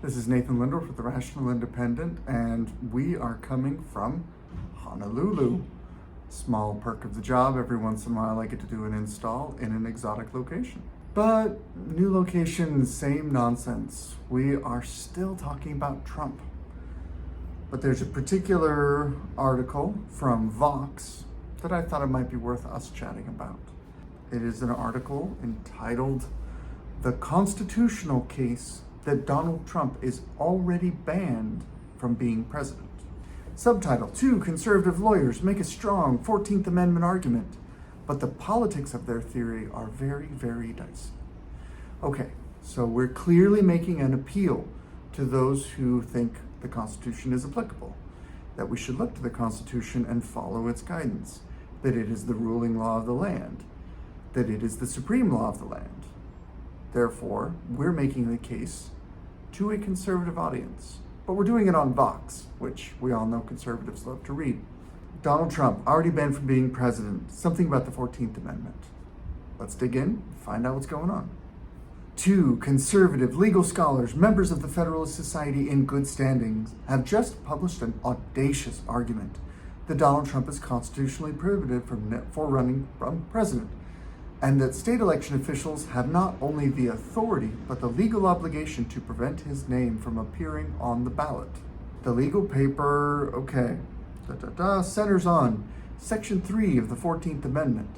This is Nathan Lindorf with the Rational Independent, and we are coming from Honolulu. Small perk of the job, every once in a while I get to do an install in an exotic location. But new location, same nonsense. We are still talking about Trump. But there's a particular article from Vox that I thought it might be worth us chatting about. It is an article entitled "The Constitutional Case that Donald Trump is already banned from being president." Subtitle: Two conservative lawyers make a strong 14th Amendment argument, but the politics of their theory are very, very dicey. Okay, so we're clearly making an appeal to those who think the Constitution is applicable, that we should look to the Constitution and follow its guidance, that it is the ruling law of the land, that it is the supreme law of the land. Therefore, we're making the case to a conservative audience, but we're doing it on Vox, which we all know conservatives love to read. Donald Trump, already banned from being president. Something about the 14th Amendment. Let's dig in, find out what's going on. Two conservative legal scholars, members of the Federalist Society in good standings, have just published an audacious argument that Donald Trump is constitutionally prohibited for running for president, and that state election officials have not only the authority, but the legal obligation to prevent his name from appearing on the ballot. The legal paper, centers on Section 3 of the 14th Amendment,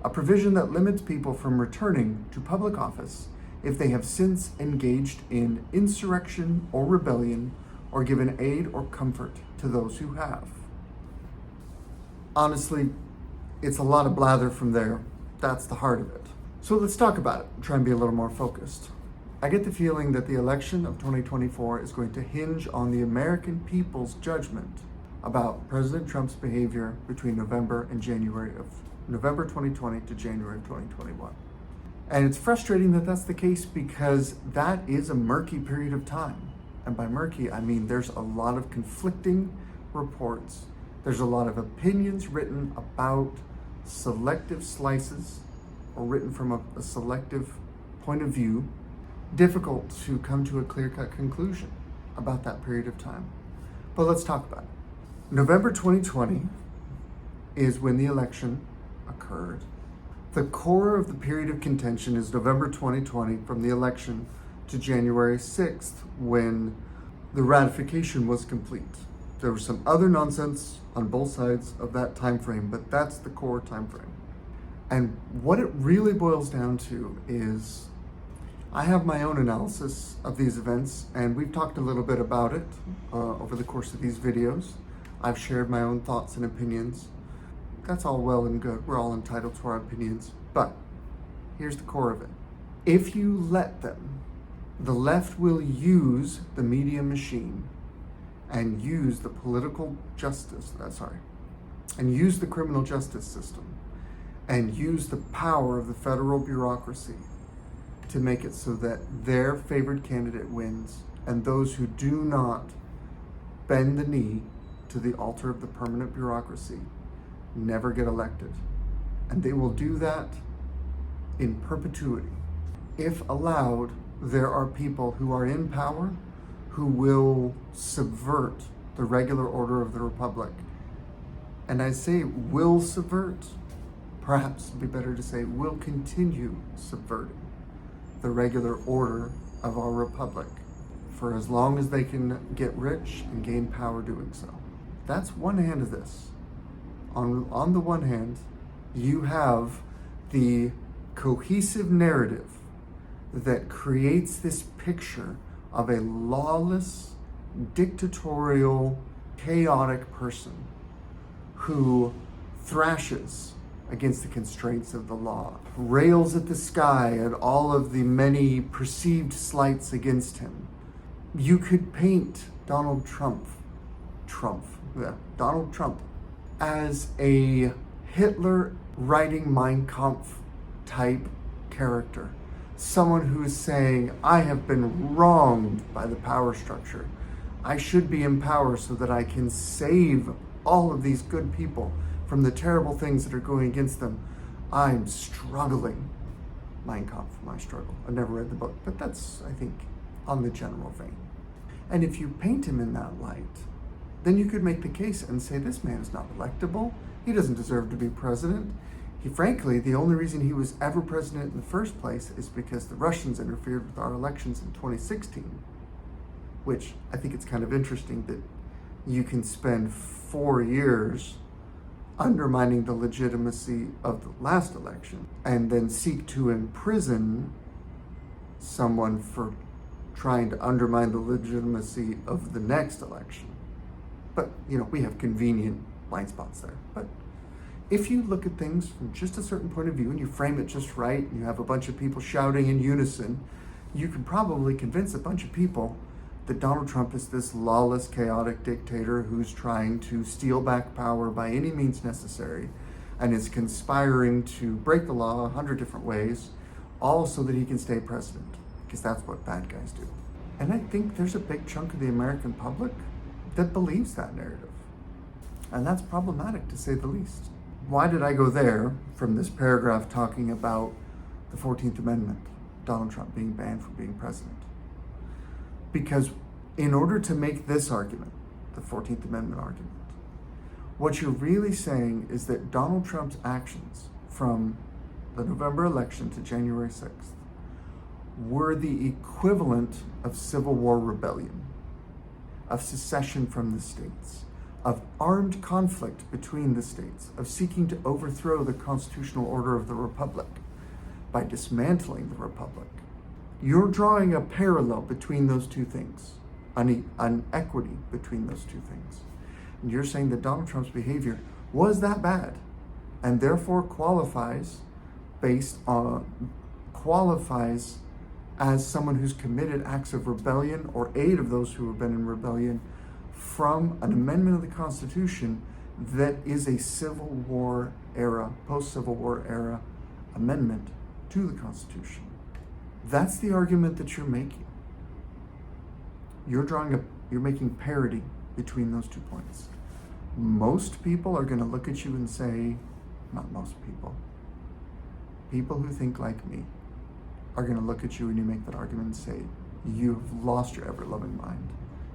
a provision that limits people from returning to public office if they have since engaged in insurrection or rebellion or given aid or comfort to those who have. Honestly, it's a lot of blather from there. That's the heart of it. So let's talk about it, try and be a little more focused. I get the feeling that the election of 2024 is going to hinge on the American people's judgment about President Trump's behavior between November 2020 to January of 2021. And it's frustrating that that's the case because that is a murky period of time. And by murky, I mean there's a lot of conflicting reports. There's a lot of opinions written about selective slices or written from a selective point of view, difficult to come to a clear-cut conclusion about that period of time. But let's talk about it. November 2020 is when the election occurred. The core of the period of contention is November 2020 from the election to January 6th when the ratification was complete. There was some other nonsense on both sides of that time frame, but that's the core time frame. And what it really boils down to is, I have my own analysis of these events, and we've talked a little bit about it over the course of these videos. I've shared my own thoughts and opinions. That's all well and good. We're all entitled to our opinions. But here's the core of it. If you let them, the left will use the media machine and use the use the criminal justice system and use the power of the federal bureaucracy to make it so that their favored candidate wins, and those who do not bend the knee to the altar of the permanent bureaucracy never get elected. And they will do that in perpetuity. If allowed, there are people who are in power who will subvert the regular order of the republic. And I say will subvert, perhaps it'd be better to say will continue subverting the regular order of our republic for as long as they can get rich and gain power doing so. That's one hand of this. On the one hand, you have the cohesive narrative that creates this picture of a lawless, dictatorial, chaotic person who thrashes against the constraints of the law, rails at the sky at all of the many perceived slights against him. You could paint Donald Trump as a Hitler writing Mein Kampf type character. Someone who is saying, I have been wronged by the power structure. I should be in power so that I can save all of these good people from the terrible things that are going against them. I'm struggling. Mein Kampf, my struggle. I've never read the book, but that's, I think, on the general vein. And if you paint him in that light, then you could make the case and say, this man is not electable. He doesn't deserve to be president. Frankly, the only reason he was ever president in the first place is because the Russians interfered with our elections in 2016, which I think it's kind of interesting that you can spend 4 years undermining the legitimacy of the last election and then seek to imprison someone for trying to undermine the legitimacy of the next election. But, we have convenient blind spots there. But if you look at things from just a certain point of view and you frame it just right, and you have a bunch of people shouting in unison, you can probably convince a bunch of people that Donald Trump is this lawless, chaotic dictator who's trying to steal back power by any means necessary and is conspiring to break the law 100 different ways, all so that he can stay president, because that's what bad guys do. And I think there's a big chunk of the American public that believes that narrative. And that's problematic, to say the least. Why did I go there from this paragraph talking about the 14th Amendment, Donald Trump being banned from being president? Because in order to make this argument, the 14th Amendment argument, what you're really saying is that Donald Trump's actions from the November election to January 6th were the equivalent of Civil War rebellion, of secession from the states, of armed conflict between the states, of seeking to overthrow the constitutional order of the Republic by dismantling the Republic. You're drawing a parallel between those two things, an equity between those two things. And you're saying that Donald Trump's behavior was that bad and therefore qualifies as someone who's committed acts of rebellion or aid of those who have been in rebellion from an amendment of the Constitution that is a Civil War era, post-Civil War era amendment to the Constitution. That's the argument that you're making. You're making parity between those 2 points. Most people are going to look at you and say, not most people who think like me are going to look at you when you make that argument and say, you've lost your ever-loving mind.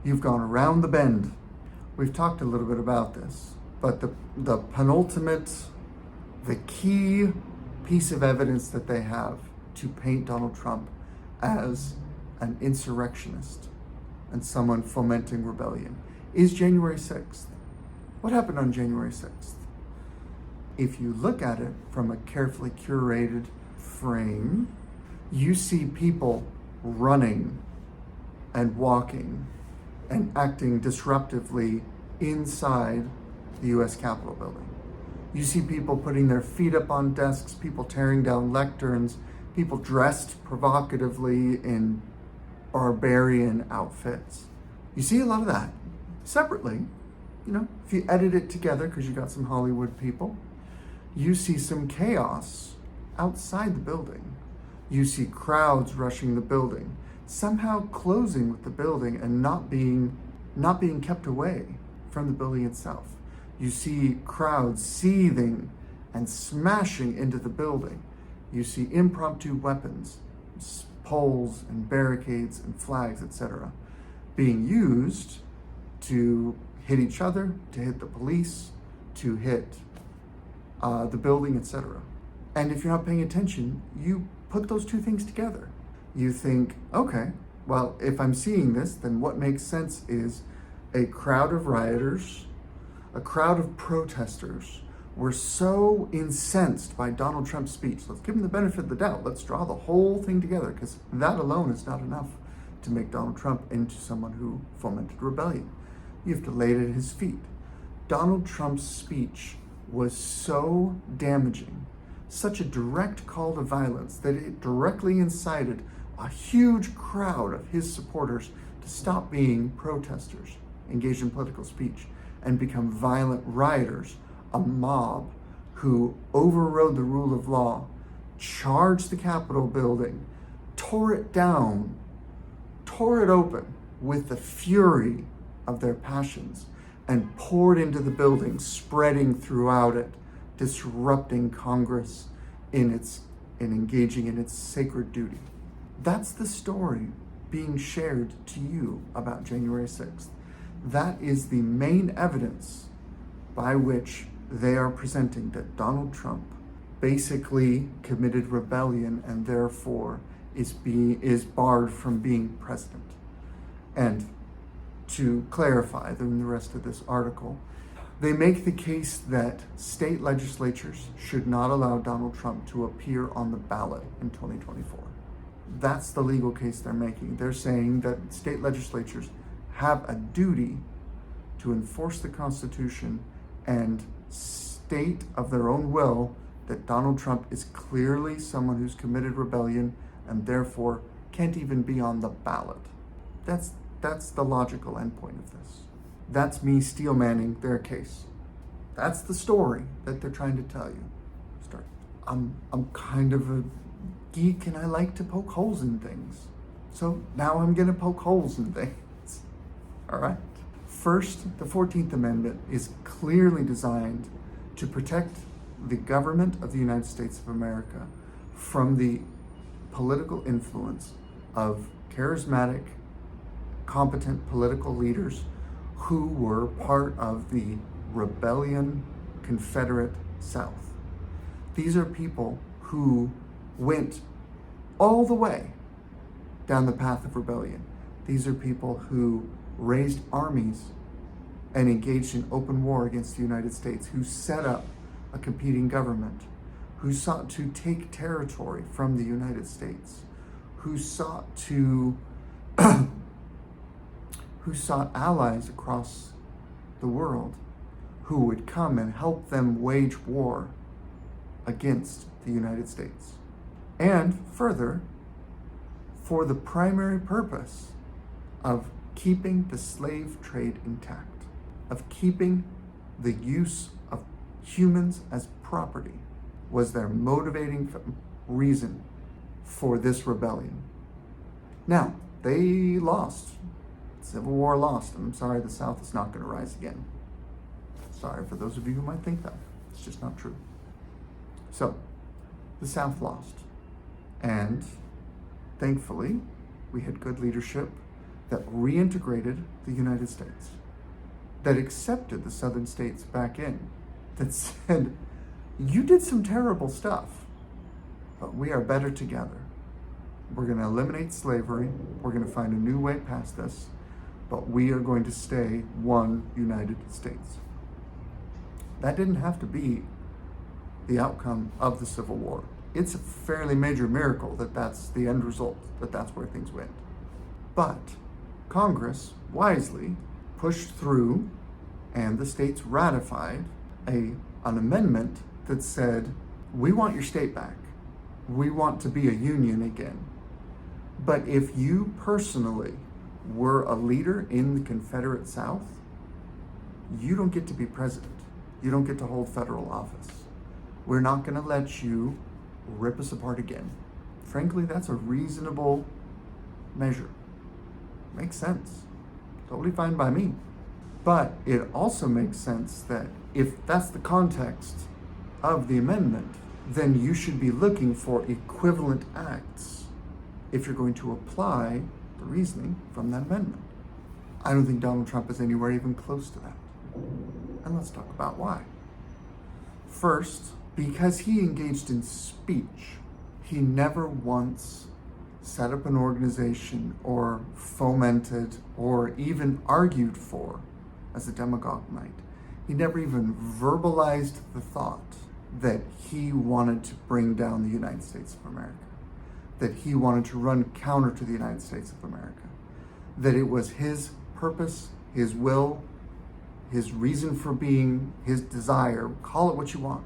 You've gone around the bend. We've talked a little bit about this, but the penultimate, the key piece of evidence that they have to paint Donald Trump as an insurrectionist and someone fomenting rebellion is January 6th. What happened on January 6th? If you look at it from a carefully curated frame, you see people running and walking and acting disruptively inside the U.S. Capitol building. You see people putting their feet up on desks, people tearing down lecterns, people dressed provocatively in barbarian outfits. You see a lot of that. Separately, if you edit it together, because you got some Hollywood people, you see some chaos outside the building. You see crowds rushing the building, somehow closing with the building and not being kept away from the building itself. You see crowds seething and smashing into the building. You see impromptu weapons, poles and barricades and flags, etc., being used to hit each other, to hit the police, to hit the building, etc. And if you're not paying attention, you put those two things together. You think, okay, well, if I'm seeing this, then what makes sense is a crowd of rioters, a crowd of protesters were so incensed by Donald Trump's speech. Let's give him the benefit of the doubt. Let's draw the whole thing together, because that alone is not enough to make Donald Trump into someone who fomented rebellion. You have to lay it at his feet. Donald Trump's speech was so damaging, such a direct call to violence, that it directly incited a huge crowd of his supporters to stop being protesters engaged in political speech and become violent rioters, a mob who overrode the rule of law, charged the Capitol building, tore it down, tore it open with the fury of their passions, and poured into the building, spreading throughout it, disrupting Congress in engaging in its sacred duty. That's the story being shared to you about January 6th. That is the main evidence by which they are presenting that Donald Trump basically committed rebellion and therefore is barred from being president. And to clarify in the rest of this article, they make the case that state legislatures should not allow Donald Trump to appear on the ballot in 2024. That's the legal case they're making. They're saying that state legislatures have a duty to enforce the Constitution and state of their own will that Donald Trump is clearly someone who's committed rebellion and therefore can't even be on the ballot. That's the logical endpoint of this. That's me steel manning their case. That's the story that they're trying to tell you. I'm kind of a geek and I like to poke holes in things. So now I'm gonna poke holes in things. All right. First, the 14th Amendment is clearly designed to protect the government of the United States of America from the political influence of charismatic, competent political leaders who were part of the rebellion Confederate South. These are people who went all the way down the path of rebellion. These are people who raised armies and engaged in open war against the United States, who set up a competing government, who sought to take territory from the United States, who sought allies across the world who would come and help them wage war against the United States. And further, for the primary purpose of keeping the slave trade intact, of keeping the use of humans as property, was their motivating reason for this rebellion. Now, they lost. Civil War lost. I'm sorry, the South is not going to rise again. Sorry for those of you who might think that. It's just not true. So, the South lost. And thankfully, we had good leadership that reintegrated the United States, that accepted the southern states back in, that said, you did some terrible stuff, but we are better together. We're going to eliminate slavery. We're going to find a new way past this, but we are going to stay one United States. That didn't have to be the outcome of the Civil War. It's a fairly major miracle that that's the end result, that that's where things went. But Congress wisely pushed through, and the states ratified an amendment that said, we want your state back. We want to be a union again. But if you personally were a leader in the Confederate South, you don't get to be president. You don't get to hold federal office. We're not going to let you rip us apart again. Frankly, that's a reasonable measure. Makes sense. Totally fine by me. But it also makes sense that if that's the context of the amendment, then you should be looking for equivalent acts if you're going to apply the reasoning from that amendment. I don't think Donald Trump is anywhere even close to that. And let's talk about why. First, because he engaged in speech, he never once set up an organization or fomented or even argued for, as a demagogue might. He never even verbalized the thought that he wanted to bring down the United States of America, that he wanted to run counter to the United States of America, that it was his purpose, his will, his reason for being, his desire, call it what you want,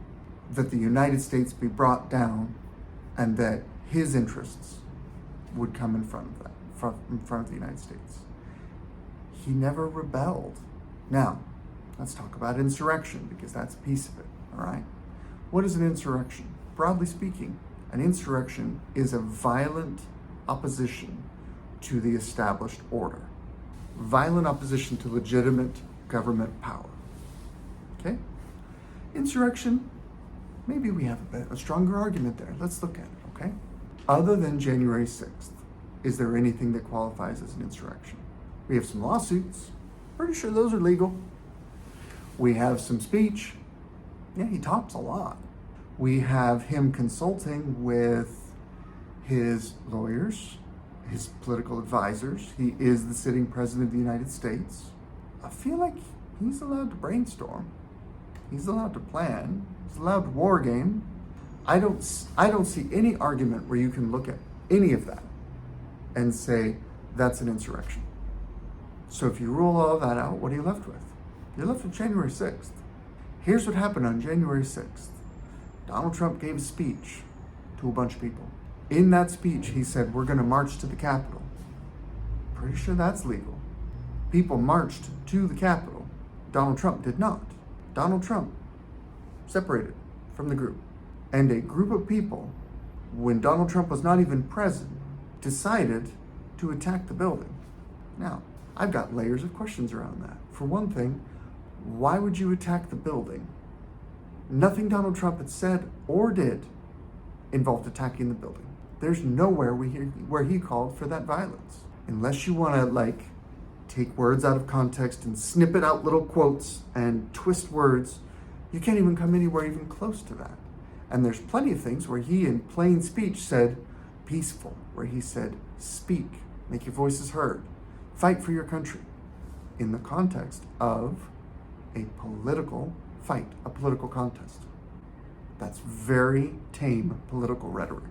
that the United States be brought down and that his interests would come in front of that, in front of the United States. He never rebelled. Now, let's talk about insurrection, because that's a piece of it, all right? What is an insurrection? Broadly speaking, an insurrection is a violent opposition to the established order. Violent opposition to legitimate government power. Okay? Insurrection, maybe we have a stronger argument there. Let's look at it, okay? Other than January 6th, is there anything that qualifies as an insurrection? We have some lawsuits. Pretty sure those are legal. We have some speech. Yeah, he talks a lot. We have him consulting with his lawyers, his political advisors. He is the sitting president of the United States. I feel like he's allowed to brainstorm. He's allowed to plan. He's allowed to war game. I don't see any argument where you can look at any of that and say that's an insurrection. So if you rule all of that out, what are you left with? You're left with January 6th. Here's what happened on January 6th. Donald Trump gave a speech to a bunch of people. In that speech, he said, we're going to march to the Capitol. Pretty sure that's legal. People marched to the Capitol. Donald Trump did not. Donald Trump separated from the group. And a group of people, when Donald Trump was not even present, decided to attack the building. Now, I've got layers of questions around that. For one thing, why would you attack the building? Nothing Donald Trump had said or did involved attacking the building. There's nowhere where he called for that violence. Unless you want to take words out of context and snippet out little quotes and twist words, you can't even come anywhere even close to that. And there's plenty of things where he, in plain speech, said peaceful, where he said speak, make your voices heard, fight for your country, in the context of a political fight, a political contest. That's very tame political rhetoric.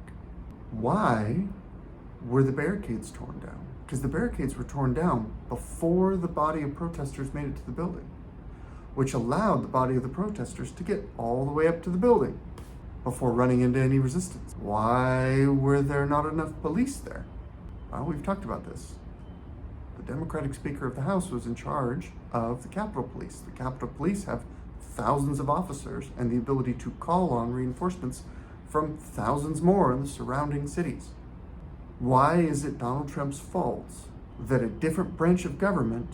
Why were the barricades torn down? Because the barricades were torn down before the body of protesters made it to the building, which allowed the body of the protesters to get all the way up to the building before running into any resistance. Why were there not enough police there? Well, we've talked about this. The Democratic Speaker of the House was in charge of the Capitol Police. The Capitol Police have thousands of officers and the ability to call on reinforcements from thousands more in the surrounding cities. Why is it Donald Trump's fault that a different branch of government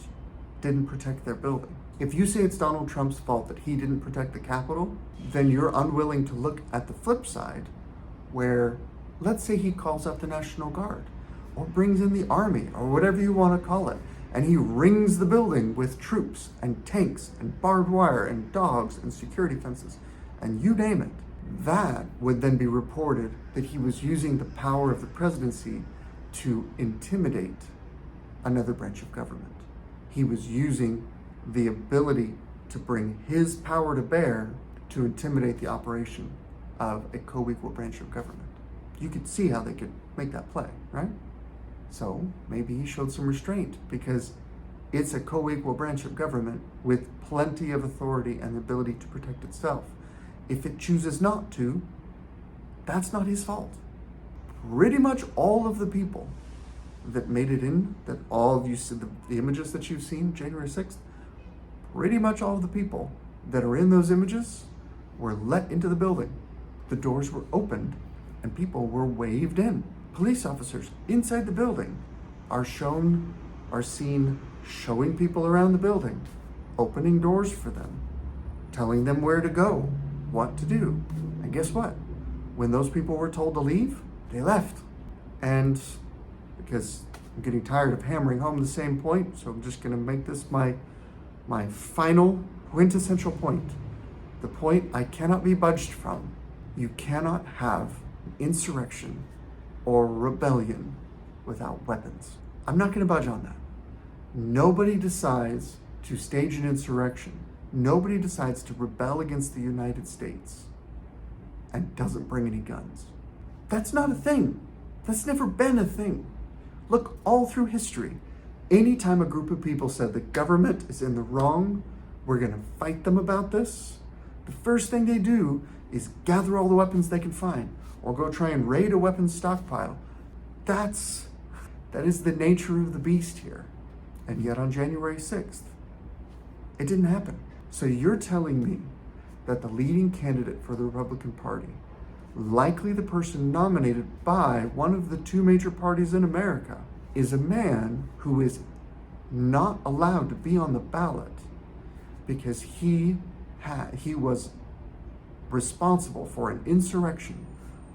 didn't protect their building? If you say it's Donald Trump's fault that he didn't protect the Capitol, then you're unwilling to look at the flip side where, let's say he calls out the National Guard or brings in the army or whatever you want to call it, and he rings the building with troops and tanks and barbed wire and dogs and security fences and you name it. That would then be reported that he was using the power of the presidency to intimidate another branch of government. He was using the ability to bring his power to bear to intimidate the operation of a co-equal branch of government. You could see how they could make that play, right? So maybe he showed some restraint because it's a co-equal branch of government with plenty of authority and the ability to protect itself. If it chooses not to, that's not his fault. Pretty much all of the people that made it in, that all of you see the images that you've seen January 6th, pretty much all of the people that are in those images were let into the building. The doors were opened and people were waved in. Police officers inside the building are seen showing people around the building, opening doors for them, telling them where to go, what to do. And guess what? When those people were told to leave, they left. And because I'm getting tired of hammering home the same point, so I'm just going to make this my final quintessential point. The point I cannot be budged from. You cannot have an insurrection or rebellion without weapons. I'm not going to budge on that. Nobody decides to stage an insurrection. Nobody decides to rebel against the United States and doesn't bring any guns. That's not a thing. That's never been a thing. Look, all through history, anytime a group of people said the government is in the wrong, we're going to fight them about this, the first thing they do is gather all the weapons they can find or go try and raid a weapons stockpile. That is the nature of the beast here. And yet on January 6th, it didn't happen. So you're telling me that the leading candidate for the Republican Party, likely the person nominated by one of the two major parties in America, is a man who is not allowed to be on the ballot because he was responsible for an insurrection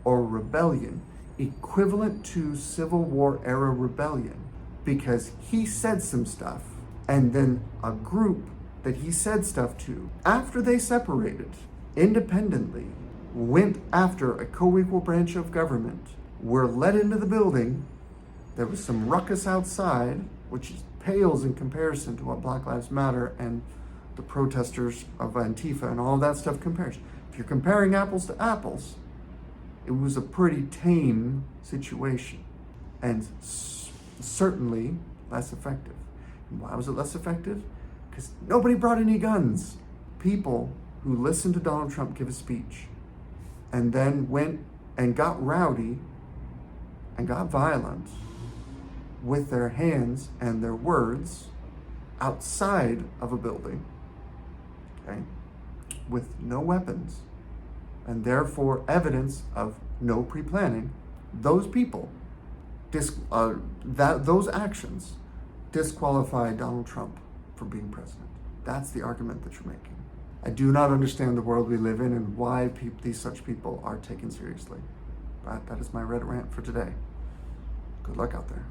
or rebellion equivalent to Civil War era rebellion, because he said some stuff, and then a group that he said stuff to, after they separated independently, went after a co-equal branch of government, were let into the building. There was some ruckus outside, which pales in comparison to what Black Lives Matter and the protesters of Antifa and all of that stuff compares. If you're comparing apples to apples, it was a pretty tame situation, and certainly less effective. And why was it less effective? Because nobody brought any guns. People who listened to Donald Trump give a speech and then went and got rowdy and got violent with their hands and their words outside of a building, okay, with no weapons, and therefore evidence of no pre-planning, those people, those actions disqualify Donald Trump from being president. That's the argument that you're making. I do not understand the world we live in and why these such people are taken seriously. But that is my Reddit rant for today. Good luck out there.